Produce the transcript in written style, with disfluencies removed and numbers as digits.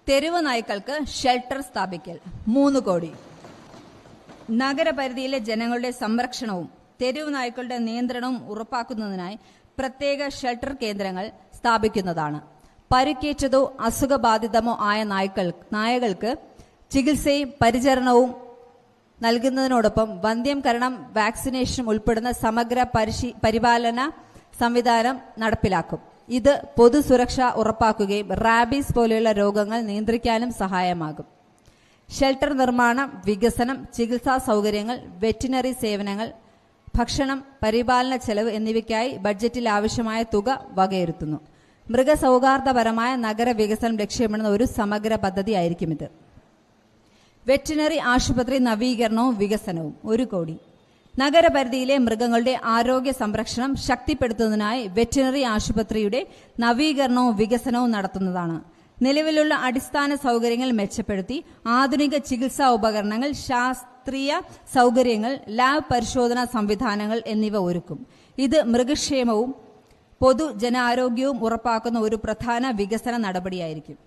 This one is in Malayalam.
തെരുവ് നായ്ക്കൾക്ക് ഷെൽട്ടർ സ്ഥാപിക്കൽ 3 കോടി. നഗരപരിധിയിലെ ജനങ്ങളുടെ സംരക്ഷണവും തെരുവ് നായ്ക്കളുടെ നിയന്ത്രണവും ഉറപ്പാക്കുന്നതിനായി പ്രത്യേക ഷെൽട്ടർ കേന്ദ്രങ്ങൾ സ്ഥാപിക്കുന്നതാണ്. പരിക്കേറ്റതോ അസുഖബാധിതമോ ആയ നായകൾക്ക് ചികിത്സയും പരിചരണവും നൽകുന്നതിനോടൊപ്പം വന്ധ്യംകരണം, വാക്സിനേഷനും ഉൾപ്പെടുന്ന സമഗ്ര പരിപാലന സംവിധാനം നടപ്പിലാക്കും. ഇത് പൊതുസുരക്ഷ ഉറപ്പാക്കുകയും റാബീസ് പോലെയുള്ള രോഗങ്ങൾ നിയന്ത്രിക്കാനും സഹായമാകും. ഷെൽട്ടർ നിർമ്മാണം, വികസനം, ചികിത്സാ സൗകര്യങ്ങൾ, വെറ്റിനറി സേവനങ്ങൾ, ഭക്ഷണം, പരിപാലന ചെലവ് എന്നിവയ്ക്കായി ബഡ്ജറ്റിൽ ആവശ്യമായ തുക വകയിരുത്തുന്നു. മൃഗസൗഹാർദ്ദപരമായ നഗരവികസനം ലക്ഷ്യമിടുന്ന ഒരു സമഗ്ര പദ്ധതിയായിരിക്കും ഇത്. വെറ്റിനറി ആശുപത്രി നവീകരണവും വികസനവും 1 കോടി. നഗരപരിധിയിലെ മൃഗങ്ങളുടെ ആരോഗ്യ സംരക്ഷണം ശക്തിപ്പെടുത്തുന്നതിനായി വെറ്റിനറി ആശുപത്രിയുടെ നവീകരണവും വികസനവും നടത്തുന്നതാണ്. നിലവിലുള്ള അടിസ്ഥാന സൗകര്യങ്ങൾ മെച്ചപ്പെടുത്തി ആധുനിക ചികിത്സാ ഉപകരണങ്ങൾ, ശാസ്ത്രീയ സൗകര്യങ്ങൾ, ലാബ് പരിശോധനാ സംവിധാനങ്ങൾ എന്നിവ ഒരുക്കും. ഇത് മൃഗക്ഷേമവും പൊതുജനാരോഗ്യവും ഉറപ്പാക്കുന്ന ഒരു പ്രധാന വികസന നടപടിയായിരിക്കും.